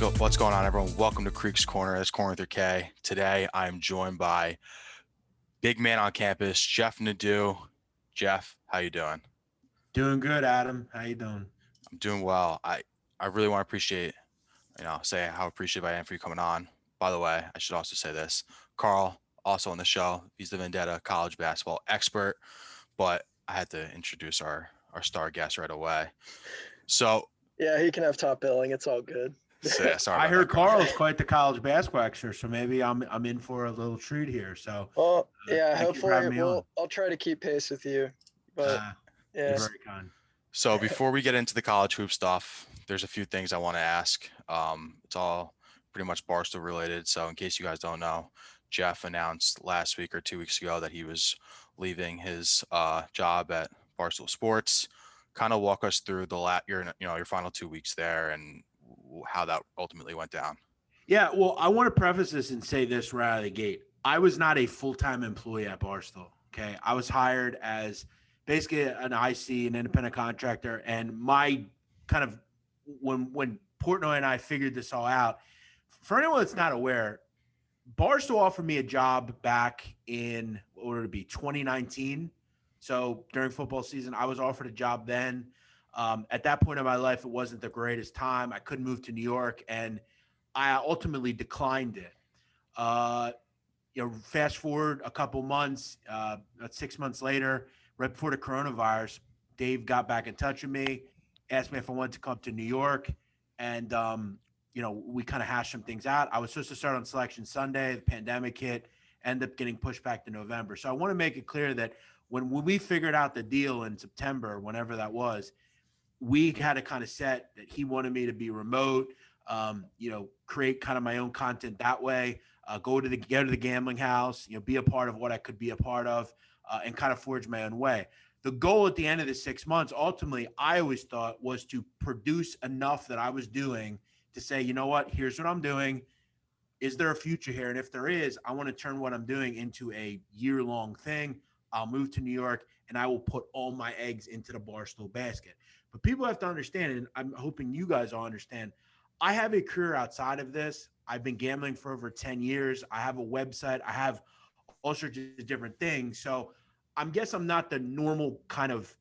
What's going on, everyone? Welcome to Kriegs Korner. That's Corner with your K. Today, I'm joined by big man on campus, Jeff Nadu. Jeff, how you doing? Doing good, Adam. How you doing? I'm doing well. I really want to say how appreciative I am for you coming on. By the way, I should also say this. Karl, also on the show. He's the Vendetta college basketball expert, but I had to introduce our star guest right away. So, yeah, he can have top billing. It's all good. sorry I about heard that, Karl. Carl's quite the college basketball expert, so maybe I'm in for a little treat here. So, well, yeah, thank you for having me hopefully on. I'll try to keep pace with you. But You're yeah, very kind. So before we get into the college hoop stuff, there's a few things I want to ask. It's all pretty much Barstool related. So in case you guys don't know, Jeff announced last week or 2 weeks ago that he was leaving his job at Barstool Sports. Kind of walk us through your final 2 weeks there and how that ultimately went down. Yeah, well, I want to preface this and say this right out of the gate. I was not a full-time employee at Barstool. Okay, I was hired as basically an IC, an independent contractor, and my kind of when Portnoy and I figured this all out. For anyone that's not aware, Barstool offered me a job back in what would it be 2019. So during football season, I was offered a job then. At that point in my life, it wasn't the greatest time. I couldn't move to New York, and I ultimately declined it. Fast forward a couple months, 6 months later, right before the coronavirus, Dave got back in touch with me, asked me if I wanted to come to New York, and we kind of hashed some things out. I was supposed to start on Selection Sunday. The pandemic hit, ended up getting pushed back to November. So I want to make it clear that when we figured out the deal in September, whenever that was, we had to kind of set that he wanted me to be remote, create kind of my own content that way, go to the gambling house, be a part of what I could be a part of, and kind of forge my own way. The goal at the end of the 6 months, ultimately, I always thought was to produce enough that I was doing to say, you know what, here's what I'm doing. Is there a future here? And if there is, I want to turn what I'm doing into a year-long thing. I'll move to New York, and I will put all my eggs into the Barstool basket. But people have to understand, and I'm hoping you guys all understand, I have a career outside of this. I've been gambling for over 10 years. I have a website. I have all sorts of different things. So I guess I'm not the normal kind of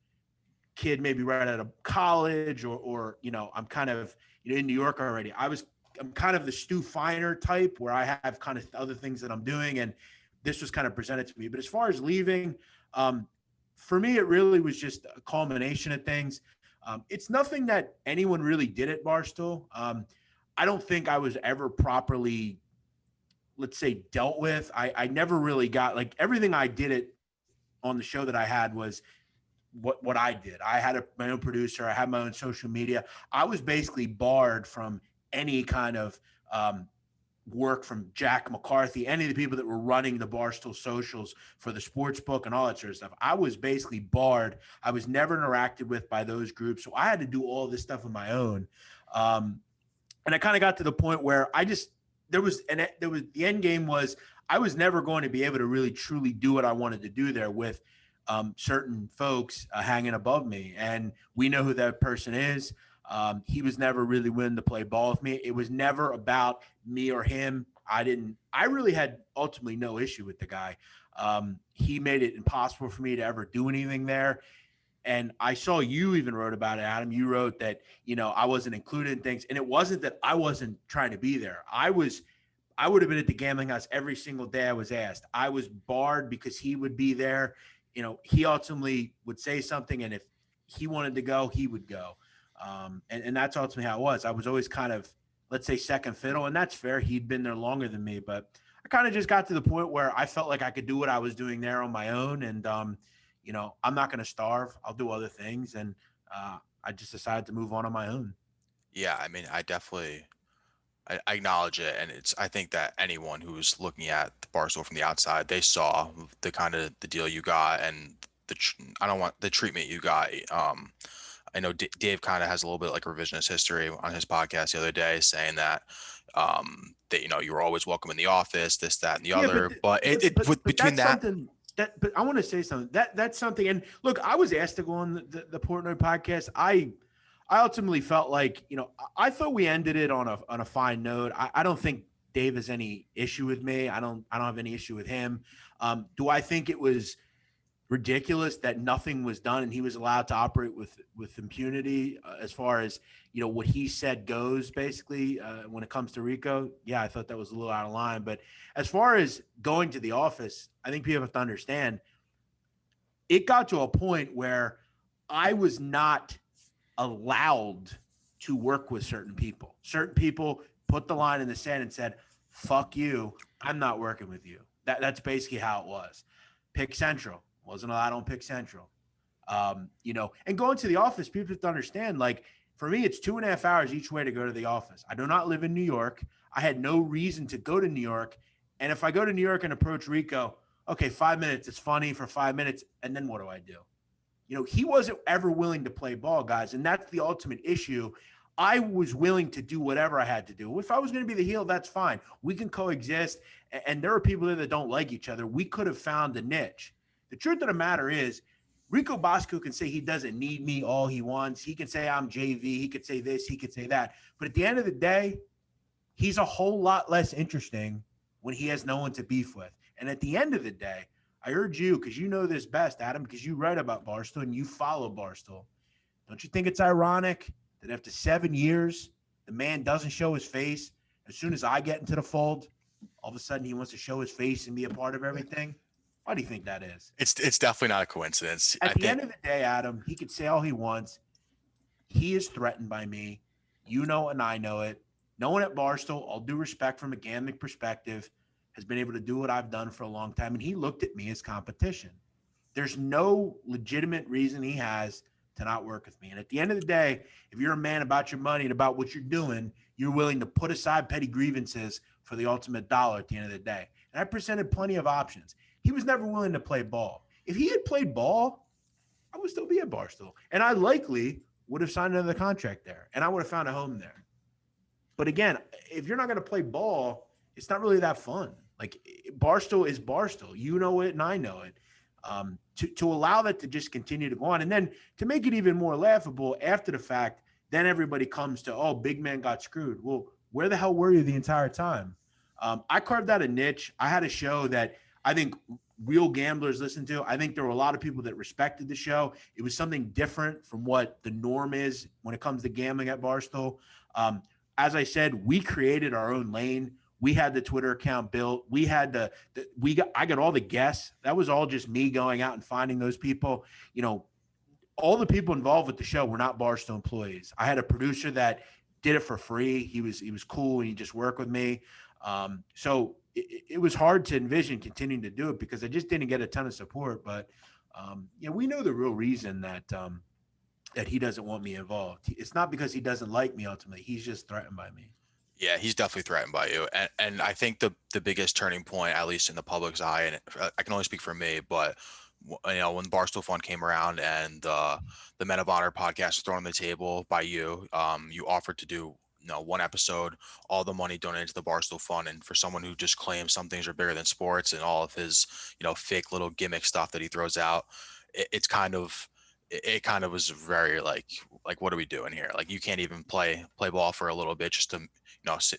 kid, maybe right out of college or I'm kind of in New York already. I'm kind of the Stu Feiner type where I have kind of other things that I'm doing, and this was kind of presented to me. But as far as leaving, for me, it really was just a culmination of things. It's nothing that anyone really did at Barstool. I don't think I was ever properly, let's say, dealt with. I never really got, like, everything I did it on the show that I had was what I did. I had my own producer. I had my own social media. I was basically barred from any kind of work from Jack McCarthy, any of the people that were running the Barstool socials for the sports book and all that sort of stuff. I was basically barred. I was never interacted with by those groups. So I had to do all this stuff on my own. And I kind of got to the point where the end game was I was never going to be able to really truly do what I wanted to do there with certain folks hanging above me. And we know who that person is. He was never really willing to play ball with me. It was never about me or him. I really had ultimately no issue with the guy. He made it impossible for me to ever do anything there. And I saw you even wrote about it, Adam. You wrote that, I wasn't included in things. And it wasn't that I wasn't trying to be there. I would have been at the gambling house every single day I was asked. I was barred because he would be there. He ultimately would say something, and if he wanted to go, he would go. And that's ultimately how it was. I was always kind of, let's say, second fiddle, and that's fair. He'd been there longer than me, but I kind of just got to the point where I felt like I could do what I was doing there on my own. And, I'm not going to starve. I'll do other things. And I just decided to move on my own. Yeah, I mean, I acknowledge it, and I think that anyone who's looking at the Barstool from the outside, they saw the kind of the deal you got and the treatment you got. I know Dave kind of has a little bit like revisionist history on his podcast the other day, saying that that you were always welcome in the office, this, that, and the other. But I want to say something. That's something. And look, I was asked to go on the Portnoy podcast. I I ultimately felt like, I thought we ended it on a fine note. I don't think Dave has any issue with me. I don't have any issue with him. Do I think it was ridiculous that nothing was done and he was allowed to operate with impunity as far as what he said goes, basically, when it comes to Rico? Yeah, I thought that was a little out of line. But as far as going to the office, I think people have to understand it got to a point where I was not allowed to work with certain people. Certain people put the line in the sand and said, fuck you, I'm not working with you. That's basically how it was. Pick Central. Wasn't allowed on Pick Central. And going to the office, people have to understand, like, for me, it's 2.5 hours each way to go to the office. I do not live in New York. I had no reason to go to New York. And if I go to New York and approach Rico, okay, 5 minutes, it's funny for 5 minutes. And then what do I do? He wasn't ever willing to play ball, guys. And that's the ultimate issue. I was willing to do whatever I had to do. If I was going to be the heel, that's fine. We can coexist. And there are people there that don't like each other. We could have found a niche. The truth of the matter is, Rico Bosco can say he doesn't need me all he wants. He can say I'm JV. He could say this. He could say that. But at the end of the day, he's a whole lot less interesting when he has no one to beef with. And at the end of the day, I urge you, because you know this best, Adam, because you write about Barstool and you follow Barstool. Don't you think it's ironic that after 7 years, the man doesn't show his face? As soon as I get into the fold, all of a sudden he wants to show his face and be a part of everything. Why do you think that is? It's definitely not a coincidence. At the end of the day, Adam, he could say all he wants. He is threatened by me. You know, and I know it. No one at Barstool, all due respect from a gambling perspective, has been able to do what I've done for a long time. And he looked at me as competition. There's no legitimate reason he has to not work with me. And at the end of the day, if you're a man about your money and about what you're doing, you're willing to put aside petty grievances for the ultimate dollar at the end of the day. And I presented plenty of options. He was never willing to play ball. If he had played ball, I would still be at Barstool. And I likely would have signed another contract there. And I would have found a home there. But again, if you're not going to play ball, it's not really that fun. Like, Barstool is Barstool. You know it and I know it. To allow that to just continue to go on. And then to make it even more laughable after the fact, then everybody comes to, oh, big man got screwed. Well, where the hell were you the entire time? I carved out a niche. I had a show that I think real gamblers listened to. I think there were a lot of people that respected the show. It was something different from what the norm is when it comes to gambling at Barstool. As I said, we created our own lane. We had the Twitter account built. We had I got all the guests. That was all just me going out and finding those people. All the people involved with the show were not Barstool employees. I had a producer that did it for free. He was cool and he just worked with me. So it was hard to envision continuing to do it because I just didn't get a ton of support. But we know the real reason that he doesn't want me involved. It's not because he doesn't like me ultimately. He's just threatened by me. Yeah, he's definitely threatened by you. And I think the biggest turning point, at least in the public's eye, and I can only speak for me, but when Barstool Fund came around and the Men of Honor podcast was thrown on the table by you, you offered to do one episode, all the money donated to the Barstool Fund. And for someone who just claims some things are bigger than sports and all of his fake little gimmick stuff that he throws out, it kind of was very like what are we doing here? Like, you can't even play ball for a little bit just to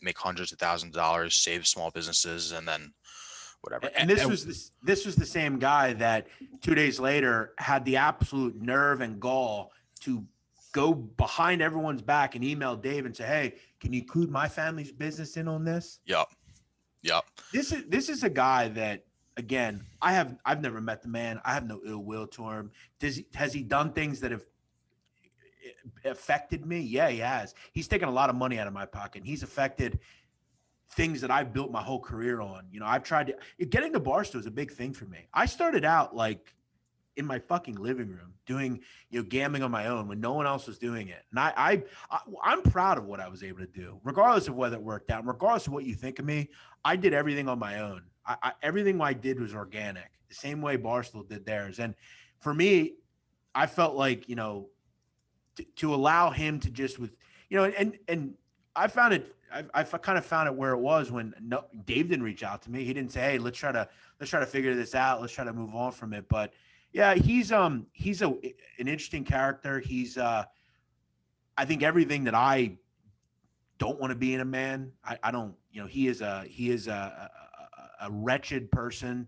make hundreds of thousands of dollars, save small businesses, and then whatever. And this was the same guy that 2 days later had the absolute nerve and gall to go behind everyone's back and email Dave and say, hey, can you include my family's business in on this? Yep. This is a guy that, again, I've never met the man. I have no ill will to him. Has he done things that have affected me? Yeah, he has. He's taken a lot of money out of my pocket. He's affected things that I've built my whole career on. I've tried to getting to Barstool is a big thing for me. I started out like in my fucking living room doing, gambling on my own when no one else was doing it. And I'm proud of what I was able to do, regardless of whether it worked out, regardless of what you think of me. I did everything on my own. Everything I did was organic, the same way Barstool did theirs. And for me, I felt like, to allow him to just and I found it, I kind of found it where it was when Dave didn't reach out to me. He didn't say, hey, let's try to figure this out. Let's try to move on from it. But yeah, he's an interesting character. I think everything that I don't want to be in a man, I don't. He is a wretched person.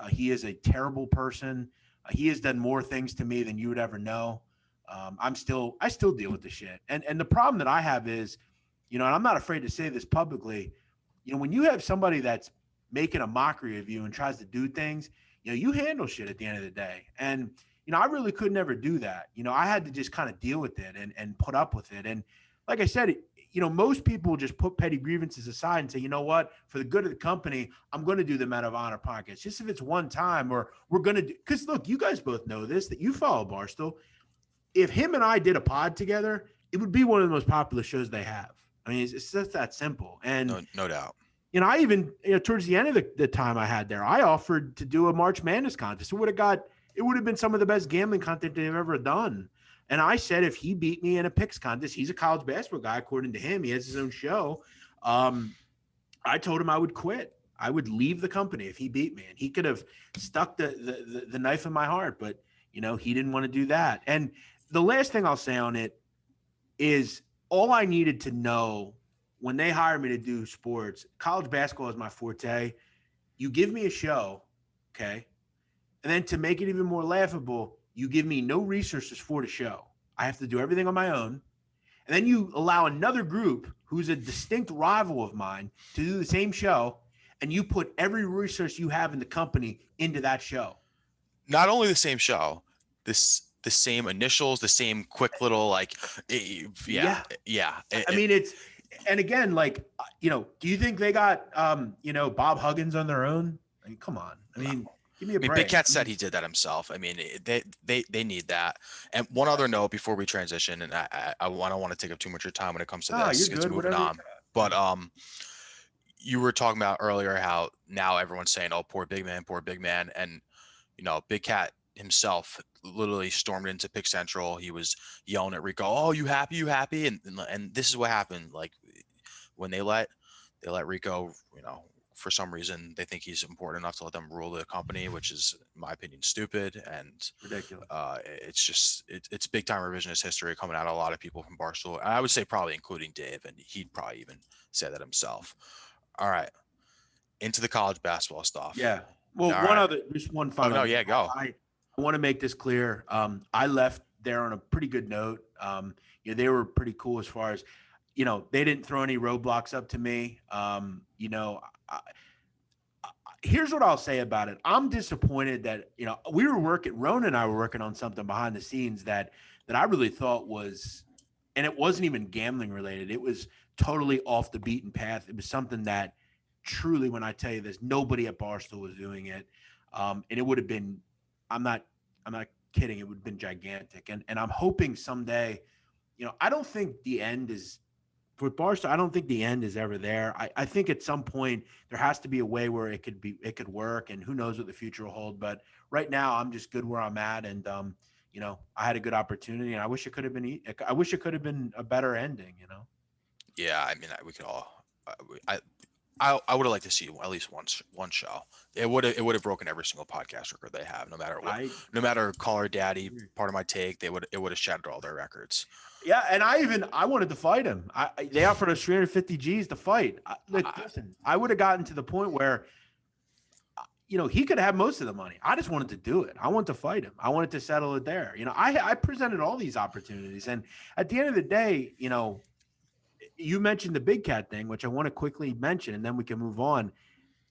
He is a terrible person. He has done more things to me than you would ever know. I still deal with the shit. And the problem that I have is, and I'm not afraid to say this publicly, when you have somebody that's making a mockery of you and tries to do things, you handle shit at the end of the day. And, I really could never do that. I had to just kind of deal with it and put up with it. And like I said, most people just put petty grievances aside and say, you know what, for the good of the company, I'm going to do them out of honor pockets. Just if it's one time, or we're going to do, because look, you guys both know this, that you follow Barstool. If him and I did a pod together, it would be one of the most popular shows they have. I mean, it's just that simple. And no doubt. I even, towards the end of the time I had there, I offered to do a March Madness contest. It would have been some of the best gambling content they've ever done. And I said, if he beat me in a picks contest, he's a college basketball guy, according to him. He has his own show. I told him I would quit. I would leave the company if he beat me. And he could have stuck the knife in my heart, but, he didn't want to do that. And the last thing I'll say on it is all I needed to know when they hired me to do sports, college basketball is my forte. You give me a show, okay? And then to make it even more laughable, you give me no resources for the show. I have to do everything on my own. And then you allow another group who's a distinct rival of mine to do the same show, and you put every resource you have in the company into that show. Not only the same show, the same initials, the same quick little yeah. I mean, it's, and again, do you think they got Bob Huggins on their own? I mean, come on. I mean, give me a break. Big Cat said he did that himself. I mean, they need that. And one other note before we transition, and I don't want to take up too much of your time when it comes to this. You're It's good, moving on. But you were talking about earlier how now everyone's saying, "Oh, poor big man," and Big Cat himself literally stormed into Pick Central. He was yelling at Rico, "Oh, you happy? And this is what happened. Like when they let Rico, for some reason they think he's important enough to let them rule the company, which is, in my opinion, stupid and ridiculous. It's big time revisionist history coming out of a lot of people from Barstool. And I would say probably including Dave, and he'd probably even say that himself. All right, into the college basketball stuff. Yeah. Well, just one final. Oh no, yeah, go. I want to make this clear. I left there on a pretty good note. They were pretty cool as far as, they didn't throw any roadblocks up to me. Here's what I'll say about it. I'm disappointed that, Rona and I were working on something behind the scenes that I really thought was, and it wasn't even gambling related. It was totally off the beaten path. It was something that truly, when I tell you this, nobody at Barstool was doing it. And it would have been, I'm not kidding. It would have been gigantic. And I'm hoping someday, I don't think the end is for Barstool. I don't think the end is ever there. I think at some point there has to be a way where it could work, and who knows what the future will hold. But right now I'm just good where I'm at. And, I had a good opportunity, and I wish it could have been a better ending, Yeah. I mean, we could all, I would have liked to see at least one show. It would have broken every single podcast record they have, no matter what. No matter Call Her Daddy, Part of My Take, it would have shattered all their records. Yeah, and I wanted to fight him. They offered us 350 G's to fight. Listen, I would have gotten to the point where, he could have most of the money. I just wanted to do it. I wanted to fight him. I wanted to settle it there. I presented all these opportunities, and at the end of the day, you mentioned the Big Cat thing, which I want to quickly mention, and then we can move on.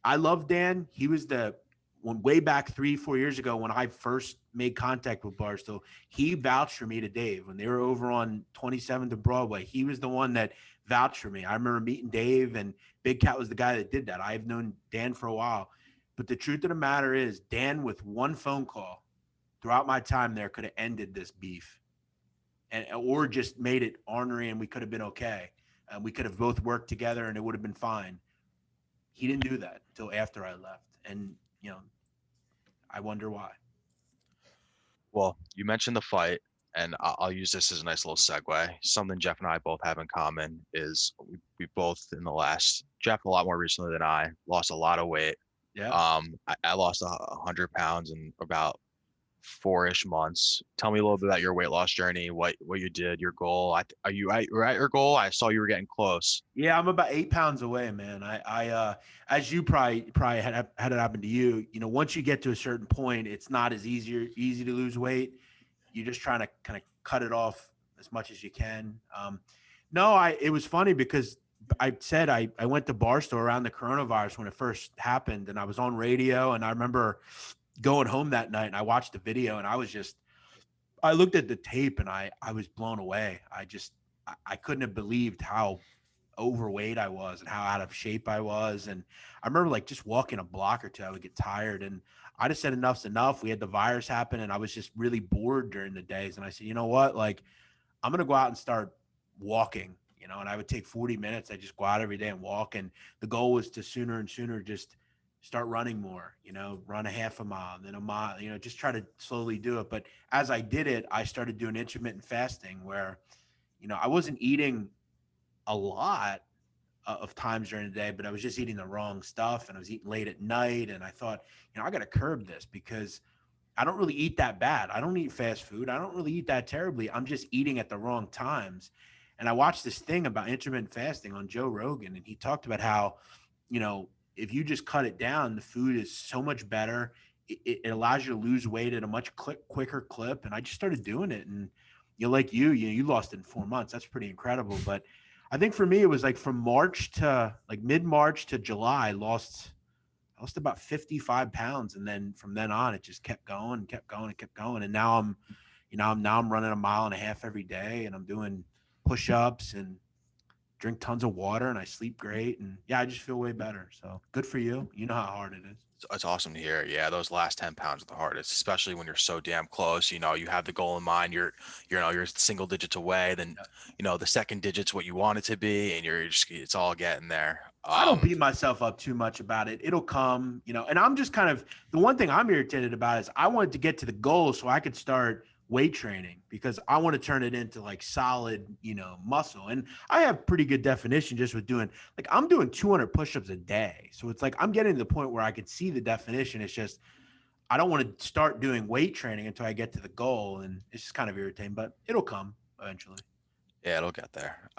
I love Dan. He was way back 3-4 years ago when I first made contact with Barstool, he vouched for me to Dave when they were over on 27th and Broadway. He was the one that vouched for me. I remember meeting Dave, and Big Cat was the guy that did that. I've known Dan for a while, but the truth of the matter is Dan, with one phone call throughout my time there, could have ended this beef or just made it ornery, and we could have been okay. We could have both worked together and it would have been fine. He didn't do that until after I left. And, I wonder why. Well, you mentioned the fight, and I'll use this as a nice little segue. Something Jeff and I both have in common is we both Jeff a lot more recently than I, lost a lot of weight. Yeah. I lost 100 pounds in about 4-ish months. Tell me a little bit about your weight loss journey, what you did, your goal. Are you at your goal? I saw you were getting close. Yeah, I'm about 8 pounds away, man. As you probably had it happen to you. You know, once you get to a certain point, it's not as easy to lose weight. You're just trying to kind of cut it off as much as you can. No, it was funny because I said I went to Barstool around the coronavirus when it first happened, and I was on radio, and I remember going home that night and I watched the video, and I looked at the tape and I was blown away. I couldn't have believed how overweight I was and how out of shape I was. And I remember like just walking a block or two, I would get tired. And I just said, enough's enough. We had the virus happen and I was just really bored during the days. And I said, you know what? Like, I'm going to go out and start walking, and I would take 40 minutes. I just go out every day and walk. And the goal was to sooner and sooner just start running more, run a half a mile, then a mile, just try to slowly do it. But as I did it, I started doing intermittent fasting where, I wasn't eating a lot of times during the day, but I was just eating the wrong stuff and I was eating late at night. And I thought, I got to curb this because I don't really eat that bad. I don't eat fast food. I don't really eat that terribly. I'm just eating at the wrong times. And I watched this thing about intermittent fasting on Joe Rogan, and he talked about how, if you just cut it down, the food is so much better. It allows you to lose weight at a much quicker clip. And I just started doing it. And like you lost it in 4 months. That's pretty incredible. But I think for me, it was like from March to like mid-March to July, I lost about 55 pounds. And then from then on, it just kept going and kept going and kept going. And now I'm running a mile and a half every day, and I'm doing push-ups and drink tons of water, and I sleep great. And yeah, I just feel way better. So good for you. You know how hard it is. It's awesome to hear. Yeah, those last 10 pounds are the hardest, especially when you're so damn close. You have the goal in mind. You're single digits away. Then, the second digit's what you want it to be, and it's all getting there. I don't beat myself up too much about it. It'll come, and I'm just kind of, the one thing I'm irritated about is I wanted to get to the goal so I could start weight training because I want to turn it into like solid, muscle. And I have pretty good definition just with doing, like, I'm doing 200 push-ups a day. So it's like, I'm getting to the point where I could see the definition. It's just, I don't want to start doing weight training until I get to the goal. And it's just kind of irritating, but it'll come eventually. Yeah, it'll get there.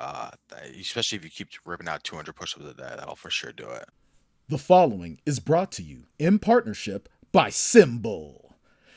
Especially if you keep ripping out 200 push-ups a day, that'll for sure do it. The following is brought to you in partnership by Symbol.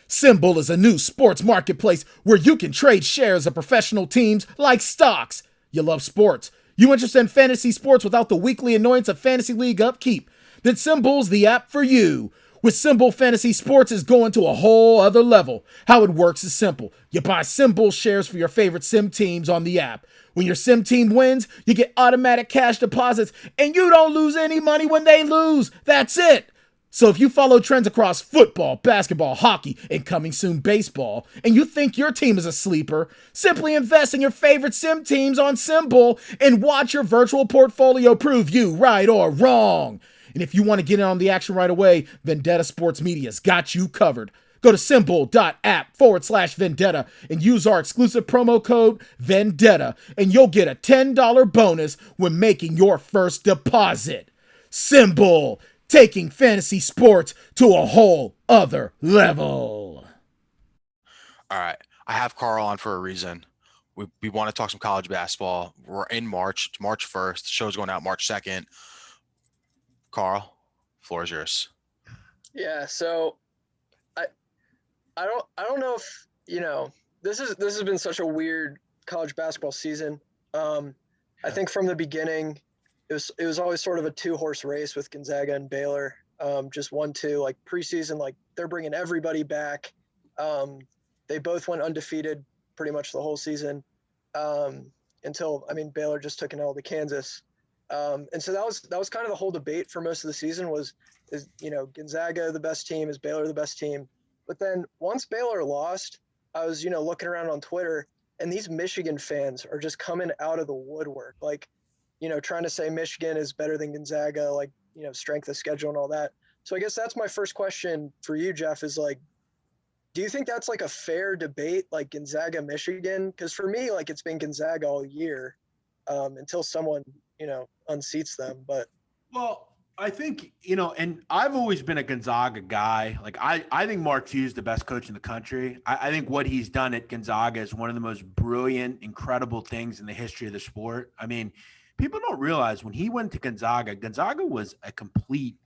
Symbol is a new sports marketplace where you can trade shares of professional teams like stocks. You love sports. You interested in fantasy sports without the weekly annoyance of fantasy league upkeep? Then Symbol's the app for you. With Symbol, fantasy sports is going to a whole other level. How it works is simple. You buy Symbol shares for your favorite sim teams on the app. When your sim team wins, you get automatic cash deposits, and you don't lose any money when they lose. That's it. So if you follow trends across football, basketball, hockey, and coming soon baseball, and you think your team is a sleeper, simply invest in your favorite sim teams on Symbol and watch your virtual portfolio prove you right or wrong. And if you want to get in on the action right away, Vendetta Sports Media's got you covered. Go to symbol.app/Vendetta and use our exclusive promo code Vendetta, and you'll get a $10 bonus when making your first deposit. Symbol, taking fantasy sports to a whole other level. All right. I have Karl on for a reason. We want to talk some college basketball. We're in March. It's March 1st. The show's going out March 2nd. Karl, floor is yours. Yeah, so I don't know if this has been such a weird college basketball season. I think from the beginning it was always sort of a 2-horse race with Gonzaga and Baylor. Just 1-2, like preseason, like they're bringing everybody back. They both went undefeated pretty much the whole season until Baylor just took an L to Kansas. And so that was kind of the whole debate for most of the season is Gonzaga the best team, is Baylor the best team? But then once Baylor lost, I was looking around on Twitter, and these Michigan fans are just coming out of the woodwork, like trying to say Michigan is better than Gonzaga, like strength of schedule and all that. So I guess that's my first question for you, Jeff, is like, do you think that's like a fair debate, like Gonzaga, Michigan? Because for me, like, it's been Gonzaga all year until someone unseats them. But well, I think, and I've always been a Gonzaga guy. Like I think Mark Few's the best coach in the country. I think what he's done at Gonzaga is one of the most brilliant, incredible things in the history of the sport. I mean, people don't realize when he went to Gonzaga, Gonzaga was a complete,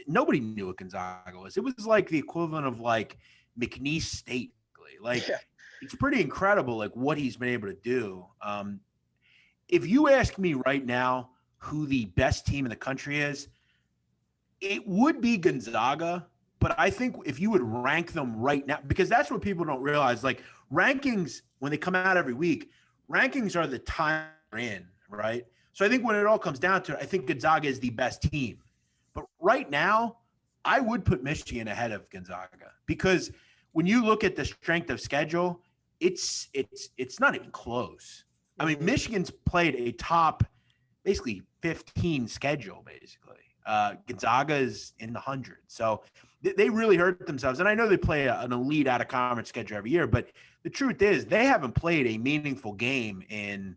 nobody knew what Gonzaga was. It was like the equivalent of like McNeese State. Like Yeah. it's pretty incredible, like what he's been able to do. If you ask me right now who the best team in the country is, it would be Gonzaga. But I think if you would rank them right now, because that's what people don't realize, like rankings, when they come out every week, rankings are the time they're in, right? So I think when it all comes down to it, I think Gonzaga is the best team. But right now, I would put Michigan ahead of Gonzaga because when you look at the strength of schedule, it's not even close. I mean, Michigan's played a top, basically 15 schedule, basically. Gonzaga is in the hundreds. So they really hurt themselves. And I know they play an elite out of conference schedule every year, but the truth is they haven't played a meaningful game in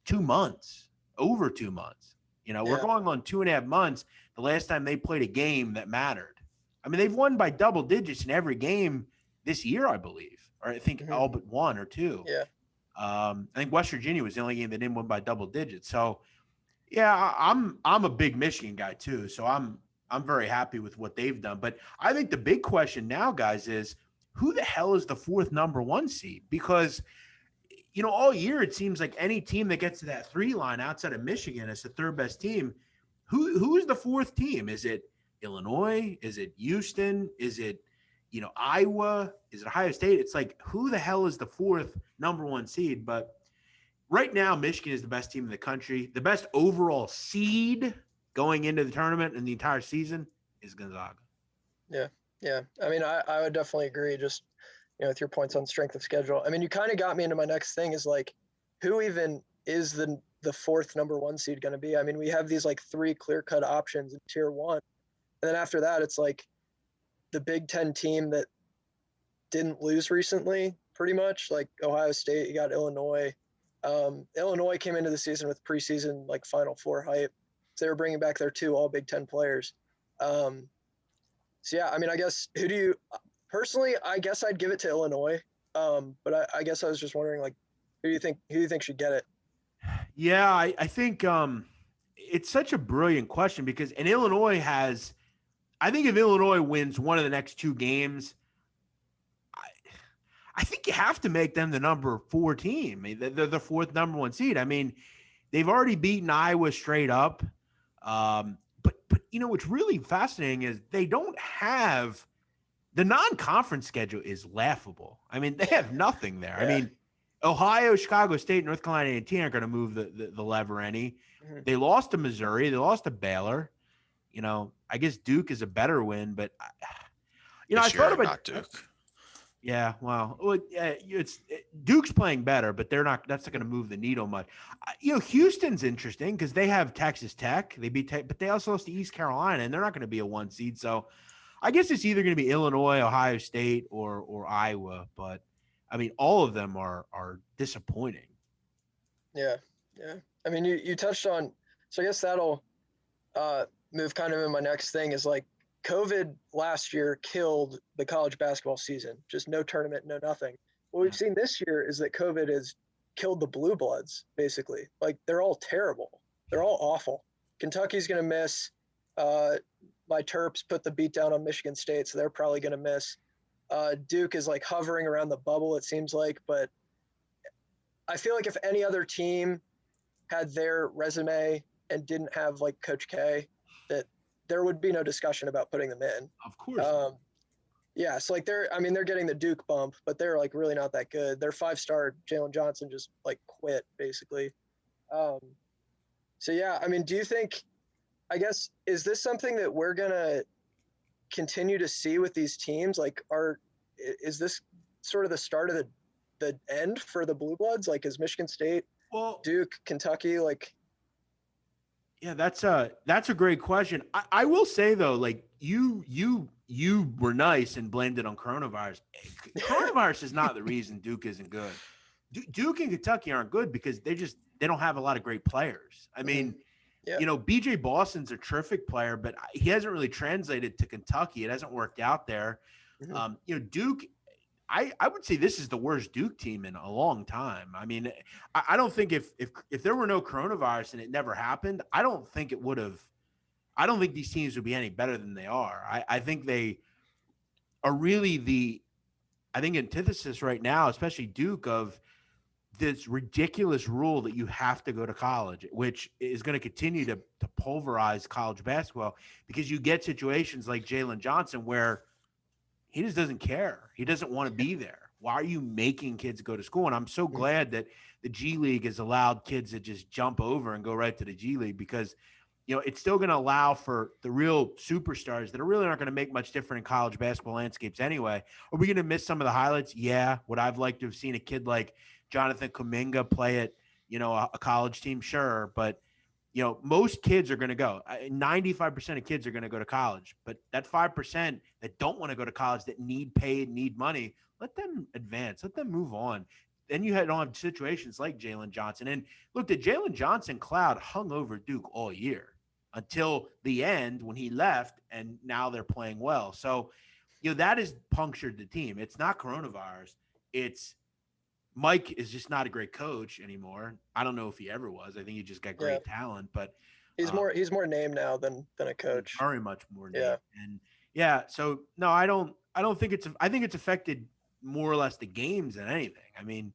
2 months, over 2 months. We're going on 2.5 months. The last time they played a game that mattered. I mean, they've won by double digits in every game this year, I believe, or I think all but one or two. Yeah. I think West Virginia was the only game that didn't win by double digits. So, yeah, I'm a big Michigan guy too. So I'm very happy with what they've done. But I think the big question now, guys, is who the hell is the fourth number one seed? Because all year it seems like any team that gets to that 3 line outside of Michigan is the third best team. Who is the fourth team? Is it Illinois? Is it Houston? Is it Iowa? Is it Ohio State? It's like, who the hell is the fourth number one seed? But right now, Michigan is the best team in the country. The best overall seed going into the tournament and the entire season is Gonzaga. Yeah. Yeah. I mean, I would definitely agree. Just, with your points on strength of schedule. I mean, you kind of got me into my next thing is like, who even is the fourth number one seed going to be? I mean, we have these like 3 clear-cut options in tier 1. And then after that, it's like the Big Ten team that didn't lose recently, pretty much. Like Ohio State, you got Illinois. Illinois came into the season with preseason like Final Four hype. So they were bringing back their 2 all Big Ten players. So yeah, I mean, I guess personally, I guess I'd give it to Illinois. But I guess I was just wondering, like, who do you think should get it? Yeah, I think it's such a brilliant question because Illinois has, I think if Illinois wins one of the next 2 games, I think you have to make them the number 4 team. They're the fourth number one seed. I mean, they've already beaten Iowa straight up. But what's really fascinating is they don't have the non-conference schedule is laughable. I mean, they have nothing there. Yeah. I mean, Ohio, Chicago State, North Carolina, and A&T aren't going to move the lever any. Mm-hmm. They lost to Missouri. They lost to Baylor. I guess Duke is a better win, but I thought about not Duke. Yeah, well, Duke's playing better, but they're not. That's not going to move the needle much. Houston's interesting because they have Texas Tech. They beat, but they also lost to East Carolina, and they're not going to be a 1 seed. So, I guess it's either going to be Illinois, Ohio State, or Iowa. But I mean, all of them are disappointing. Yeah. I mean, you touched on. So I guess that'll move kind of in my next thing is like. COVID last year killed the college basketball season. Just no tournament, no nothing. What we've seen this year is that COVID has killed the Blue Bloods, basically. Like, they're all terrible. They're all awful. Kentucky's going to miss. My Terps put the beat down on Michigan State, so they're probably going to miss. Duke is, like, hovering around the bubble, it seems like. But I feel like if any other team had their resume and didn't have, like, Coach K, that there would be no discussion about putting them in. Of course. Yeah, so like they're getting the Duke bump, but they're like really not that good. Their 5-star Jalen Johnson just like quit basically. So yeah, I mean, do you think? I guess is this something that we're gonna continue to see with these teams? Like, is this sort of the start of the end for the Blue Bloods? Like, is Michigan State, Duke, Kentucky like? Yeah, that's a great question. I will say though, like you were nice and blamed it on coronavirus. Coronavirus is not the reason Duke isn't good. Duke and Kentucky aren't good because they don't have a lot of great players. I mean, Yeah. BJ Boston's a terrific player, but he hasn't really translated to Kentucky. It hasn't worked out there. Mhm. Duke, I would say this is the worst Duke team in a long time. I mean, I don't think if there were no coronavirus and it never happened, I don't think these teams would be any better than they are. I think they are really I think antithesis right now, especially Duke, of this ridiculous rule that you have to go to college, which is going to continue to pulverize college basketball, because you get situations like Jalen Johnson where he just doesn't care. He doesn't want to be there. Why are you making kids go to school? And I'm so glad that the G League has allowed kids to just jump over and go right to the G League, because it's still going to allow for the real superstars that are really aren't going to make much different in college basketball landscapes anyway. Are we going to miss some of the highlights? Yeah. Would I've liked to have seen a kid like Jonathan Kuminga play at, a college team? Sure. But, most kids are going to go. 95% of kids are going to go to college. But that 5% that don't want to go to college, that need paid, need money, let them advance. Let them move on. Then you don't have situations like Jalen Johnson. And look, the Jalen Johnson cloud hung over Duke all year until the end when he left, and now they're playing well. So, that has punctured the team. It's not coronavirus. It's Mike is just not a great coach anymore. I don't know if he ever was. I think he just got great talent, but he's more name now than a coach. Very much more name. Yeah. And so no, I don't think I think it's affected more or less the games than anything. I mean,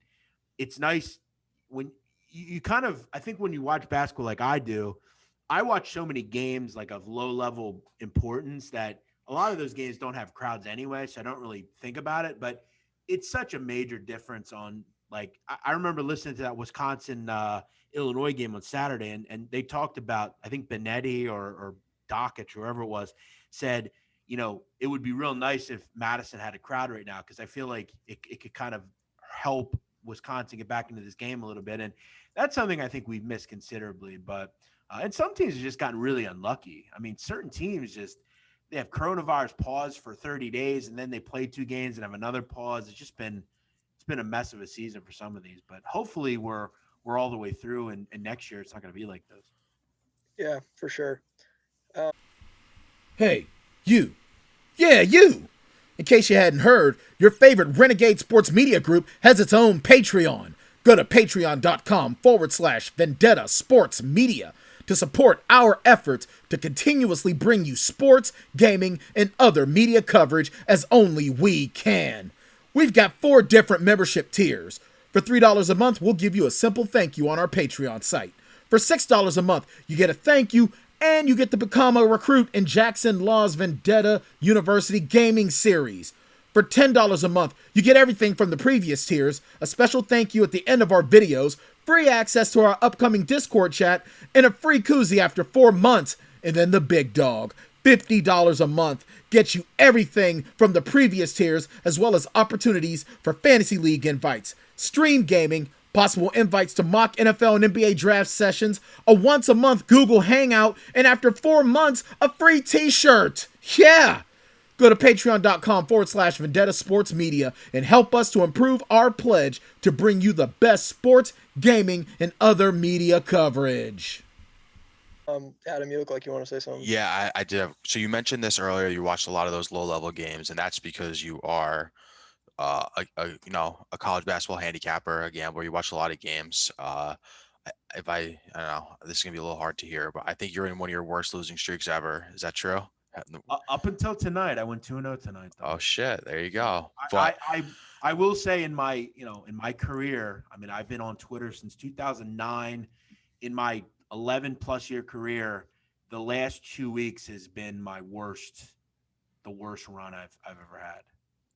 it's nice when you kind of, I think when you watch basketball like I do, I watch so many games like of low level importance that a lot of those games don't have crowds anyway. So I don't really think about it, but it's such a major difference on, like, I remember listening to that Wisconsin Illinois game on Saturday, and they talked about, I think Benetti or Dockich, whoever it was, said, it would be real nice if Madison had a crowd right now, because I feel like it could kind of help Wisconsin get back into this game a little bit. And that's something I think we've missed considerably. But and some teams have just gotten really unlucky. I mean, certain teams they have coronavirus pause for 30 days, and then they play 2 games and have another pause. It's been a mess of a season for some of these, but hopefully we're all the way through, and next year it's not going to be like this. Yeah, for sure. Hey, you. Yeah, you. In case you hadn't heard, your favorite Renegade Sports Media Group has its own Patreon. Go to patreon.com/Vendetta Sports Media to support our efforts to continuously bring you sports, gaming, and other media coverage as only we can. We've got 4 different membership tiers. For $3 a month, we'll give you a simple thank you on our Patreon site. For $6 a month, you get a thank you, and you get to become a recruit in Jackson Law's Vendetta University Gaming Series. For $10 a month, you get everything from the previous tiers, a special thank you at the end of our videos, free access to our upcoming Discord chat, and a free koozie after 4 months. And then the big dog, $50 a month, gets you everything from the previous tiers, as well as opportunities for Fantasy League invites, stream gaming, possible invites to mock NFL and NBA draft sessions, a once-a-month Google Hangout, and after 4 months, a free t-shirt. Yeah! Go to patreon.com/Vendetta Sports Media and help us to improve our pledge to bring you the best sports, gaming, and other media coverage. Adam, you look like you want to say something. Yeah, I did. So you mentioned this earlier. You watched a lot of those low-level games, and that's because you are a college basketball handicapper, a gambler. You watch a lot of games. I don't know, this is gonna be a little hard to hear, but I think you're in one of your worst losing streaks ever. Is that true? Up until tonight, I went 2-0 tonight, though. Oh shit! There you go. But I will say in my career, I mean, I've been on Twitter since 2009. In my 11+ year career, the last 2 weeks has been the worst run I've ever had.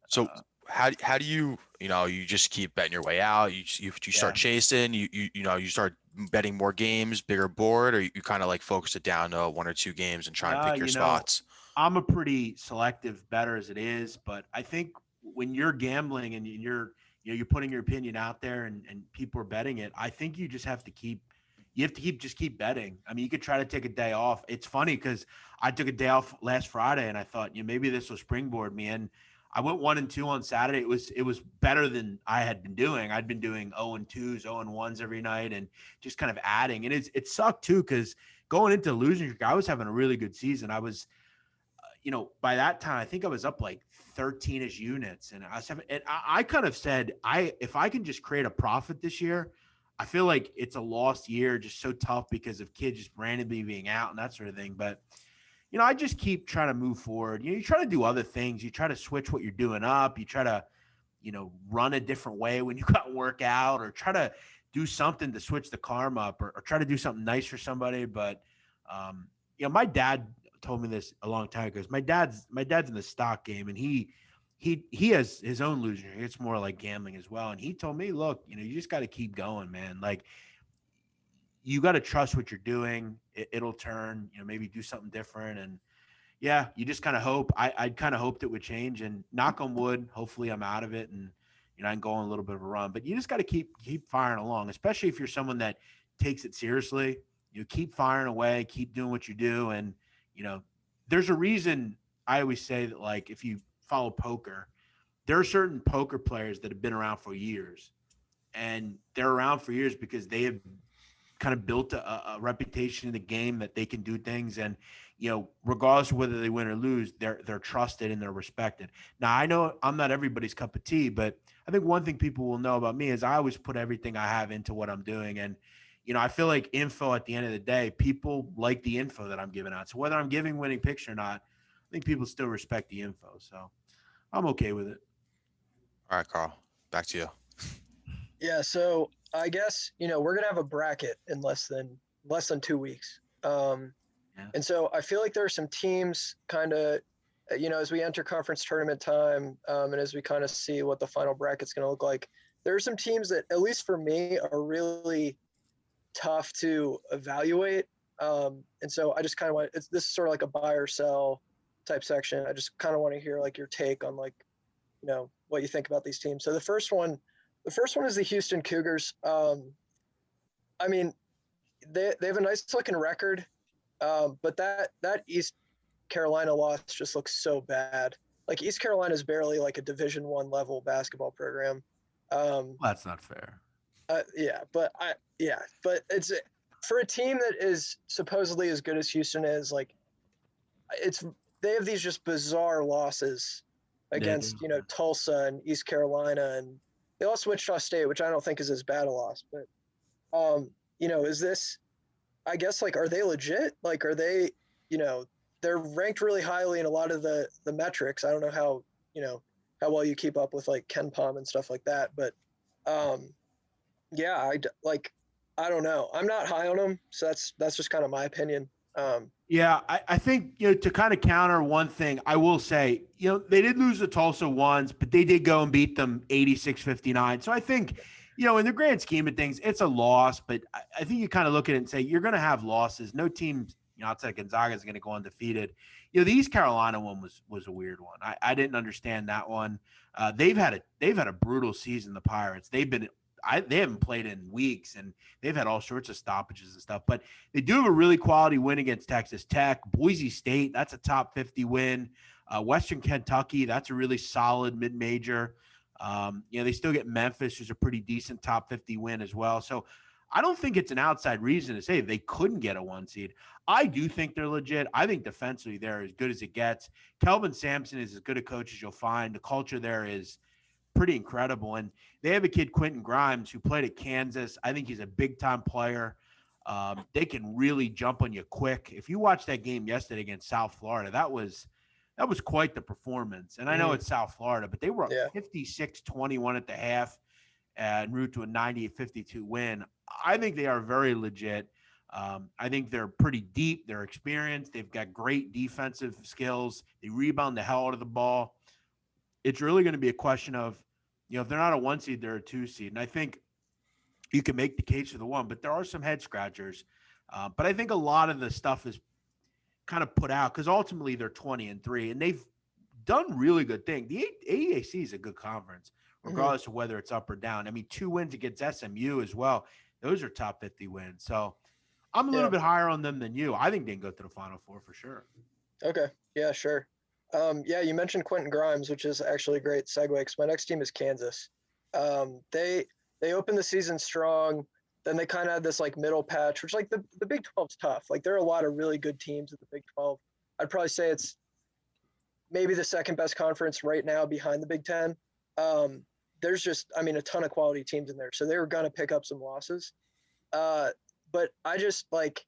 So how do you just keep betting your way out? You start chasing, you start betting more games, bigger board, or you kind of like focus it down to 1 or 2 games and try and pick your spots? I'm a pretty selective bettor as it is, but I think when you're gambling and you're putting your opinion out there and people are betting it, I think you just have to keep betting. I mean, you could try to take a day off. It's funny because I took a day off last Friday and I thought, maybe this will springboard me. And I went 1-2 on Saturday. It was better than I had been doing. I'd been doing 0-2s, 0-1s every night and just kind of adding. And it sucked too, because going into losing streak, I was having a really good season. I was, by that time, I think I was up like 13-ish units, and I kind of said, if I can just create a profit this year, I feel like it's a lost year, just so tough because of kids just randomly being out and that sort of thing. But, I just keep trying to move forward. You try to do other things. You try to switch what you're doing up. You try to, run a different way when you got to work out, or try to do something to switch the karma up, or try to do something nice for somebody. But, my dad told me this a long time ago. My dad's in the stock game, and he has his own losing. It's more like gambling as well. And he told me, look, you just got to keep going, man. Like, you got to trust what you're doing. It'll turn, maybe do something different. And yeah, you just kind of hope. I kind of hoped it would change, and knock on wood, hopefully I'm out of it, and I can go on a little bit of a run. But you just got to keep firing along, especially if you're someone that takes it seriously. You keep firing away, keep doing what you do, and there's a reason I always say that, like, if you follow poker, there are certain poker players that have been around for years, and they're around for years because they have kind of built a reputation in the game that they can do things. And, regardless of whether they win or lose, they're trusted and they're respected. Now, I know I'm not everybody's cup of tea, but I think one thing people will know about me is I always put everything I have into what I'm doing. And, I feel like info at the end of the day, people like the info that I'm giving out. So whether I'm giving winning picks or not, I think people still respect the info. So I'm okay with it. All right, Karl, back to you. Yeah, so I guess we're gonna have a bracket in less than 2 weeks, and so I feel like there are some teams kind of, as we enter conference tournament time, and as we kind of see what the final bracket's gonna look like, there are some teams that, at least for me, are really tough to evaluate, and so I just kind of want this is sort of like a buy or sell type section. I just kind of want to hear like your take on like what you think about these teams. So the first one is the Houston Cougars. I mean, they have a nice looking record, but that East Carolina loss just looks so bad. Like, East Carolina is barely like a Division I level basketball program. Well, that's not fair. But it's for a team that is supposedly as good as Houston is. Like, they have these just bizarre losses against Tulsa and East Carolina, and they lost Wichita State, which I don't think is as bad a loss. But is this? I guess, like, are they legit? Like, are they? They're ranked really highly in a lot of the metrics. I don't know how how well you keep up with like KenPom and stuff like that, but yeah, I don't know. I'm not high on them, so that's just kind of my opinion. Yeah, I think, to kind of counter one thing, I will say, they did lose to Tulsa once, but they did go and beat them 86-59. So I think, in the grand scheme of things, it's a loss, but I think you kind of look at it and say, you're going to have losses. No team, outside Gonzaga is going to go undefeated. The East Carolina one was a weird one. I didn't understand that one. They've had a brutal season, the Pirates. They haven't played in weeks, and they've had all sorts of stoppages and stuff. But they do have a really quality win against Texas Tech. Boise State, that's a top 50 win. Western Kentucky, that's a really solid mid-major. They still get Memphis, who's a pretty decent top 50 win as well. So I don't think it's an outside reason to say they couldn't get a 1 seed. I do think they're legit. I think defensively they're as good as it gets. Kelvin Sampson is as good a coach as you'll find. The culture there is pretty incredible. And they have a kid, Quentin Grimes, who played at Kansas. I think he's a big-time player. They can really jump on you quick. If you watched that game yesterday against South Florida, that was quite the performance. And I know it's South Florida, but they were up 56-21 at the half en route to a 98-52 win. I think they are very legit. I think they're pretty deep. They're experienced. They've got great defensive skills. They rebound the hell out of the ball. It's really going to be a question of, if they're not a 1 seed, they're a 2 seed. And I think you can make the case for the 1, but there are some head scratchers. But I think a lot of the stuff is kind of put out because ultimately they're 20-3, and they've done really good things. The AAC is a good conference, regardless of whether it's up or down. I mean, 2 wins against SMU as well. Those are top 50 wins. So I'm a little bit higher on them than you. I think they can go to the Final Four for sure. Okay. Yeah, sure. You mentioned Quentin Grimes, which is actually a great segue because my next team is Kansas. They opened the season strong. then they kind of had this like middle patch, which like the Big 12's tough. Like there are a lot of really good teams in the Big 12. I'd probably say it's maybe the second best conference right now behind the Big 10. There's just, I mean, a ton of quality teams in there. So they were going to pick up some losses. But I just like,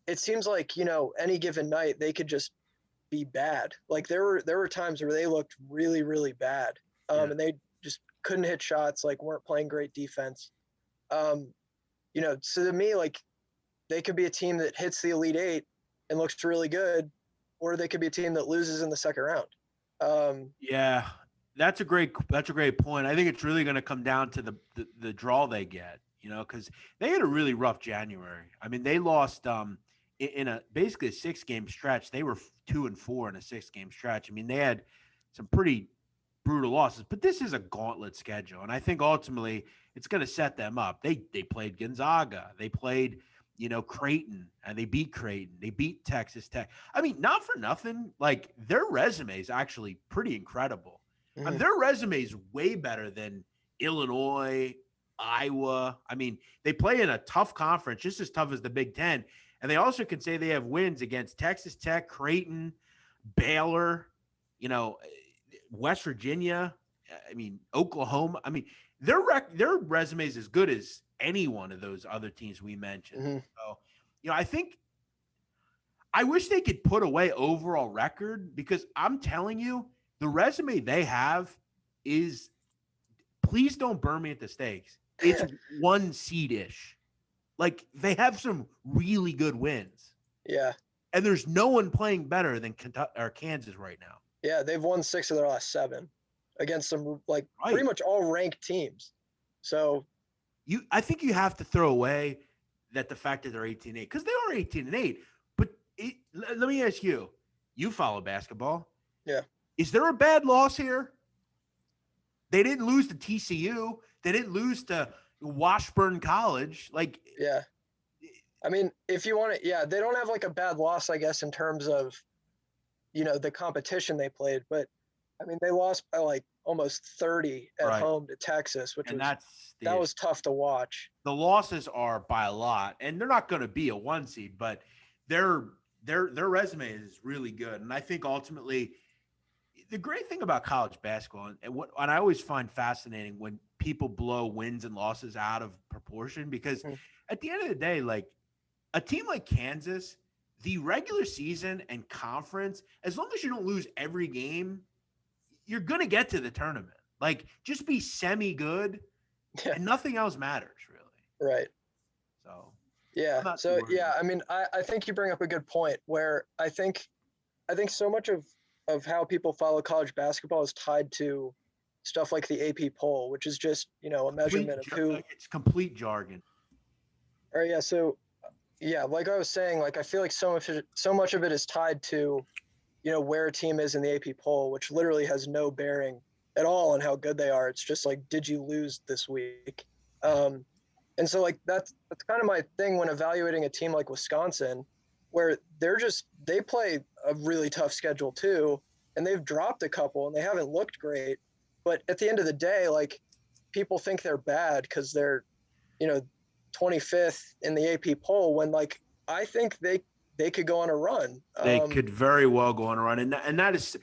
it seems like, you know, any given night they could just be bad. Like there were times where they looked really, really bad. And they just couldn't hit shots, like weren't playing great defense. You know, so to me, like they could be a team that hits the Elite Eight and looks really good, or they could be a team that loses in the second round. Yeah, that's a great point. I think it's really going to come down to the draw they get, you know, because they had a really rough January. I mean, they lost in a basically a 6-game stretch. They were 2-4 in a 6-game stretch. I mean, they had some pretty brutal losses, but this is a gauntlet schedule, and I think ultimately it's going to set them up. They played Gonzaga, they played, you know, Creighton, and they beat Creighton, they beat Texas Tech. I mean, not for nothing, like their resume is actually pretty incredible. I mean, their resume is way better than Illinois, Iowa. I mean, they play in a tough conference, just as tough as the Big Ten, and they also can say they have wins against Texas Tech, Creighton, Baylor, you know, West Virginia, I mean, Oklahoma. I mean, their resume is as good as any one of those other teams we mentioned. So, you know, I wish they could put away overall record, because I'm telling you, the resume they have is, please don't burn me at the stakes, it's 1 seed-ish. Like, they have some really good wins. Yeah. And there's no one playing better than Kentucky or Kansas right now. Yeah, they've won 6 of their last 7 against some like pretty much all ranked teams. So I think you have to throw away that the fact that they're 18-8, because they are 18-8. But let me ask you, you follow basketball. Yeah. Is there a bad loss here? They didn't lose to TCU. They didn't lose to Washburn College. Like, yeah. I mean, if you want to, yeah, they don't have like a bad loss, I guess, in terms of, you know, the competition they played, but I mean, they lost by like almost 30 at home to Texas, which was tough to watch. The losses are by a lot, and they're not going to be a 1 seed, but their resume is really good. And I think ultimately the great thing about college basketball, and what I always find fascinating when people blow wins and losses out of proportion, because at the end of the day, like a team like Kansas, the regular season and conference, as long as you don't lose every game, you're going to get to the tournament. Like, just be semi-good, and nothing else matters, really. Right. So, yeah. So, yeah, I mean, I think you bring up a good point, where I think so much of how people follow college basketball is tied to stuff like the AP poll, which is just, you know, a measurement of who. It's complete jargon. Or, yeah, so – yeah, like I was saying, like I feel like so much of it is tied to, you know, where a team is in the AP poll, which literally has no bearing at all on how good they are. It's just like, did you lose this week? And so like that's kind of my thing when evaluating a team like Wisconsin, where they play a really tough schedule too, and they've dropped a couple and they haven't looked great. But at the end of the day, like people think they're bad because they're, you know, 25th in the AP poll, when like I think they could go on a run. They could very well go on a run, and that is,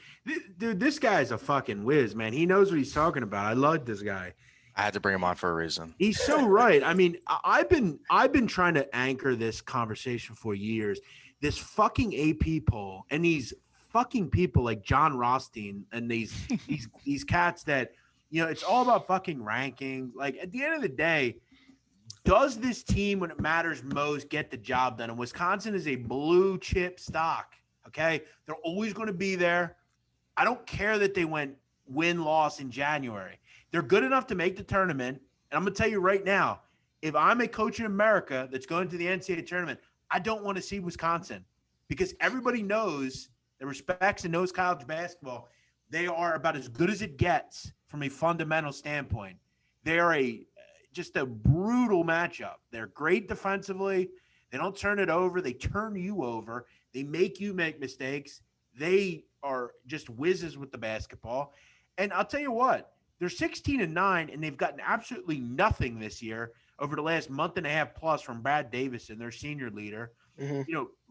dude, this guy is a fucking whiz, man. He knows what he's talking about. I love this guy. I had to bring him on for a reason. He's so right. I mean, I've been trying to anchor this conversation for years. This fucking AP poll, and these fucking people like John Rothstein and these cats that, you know, it's all about fucking ranking. Like at the end of the day, does this team, when it matters most, get the job done? And Wisconsin is a blue chip stock, okay? They're always going to be there. I don't care that they went win-loss in January. They're good enough to make the tournament. And I'm going to tell you right now, if I'm a coach in America that's going to the NCAA tournament, I don't want to see Wisconsin, because everybody knows, that respects and knows college basketball, they are about as good as it gets from a fundamental standpoint. They are just a brutal matchup. They're great defensively. They don't turn it over. They turn you over. They make you make mistakes. They are just whizzes with the basketball. And I'll tell you what, they're 16-9, and they've gotten absolutely nothing this year over the last month and a half plus from Brad Davison, their senior leader. Hmm.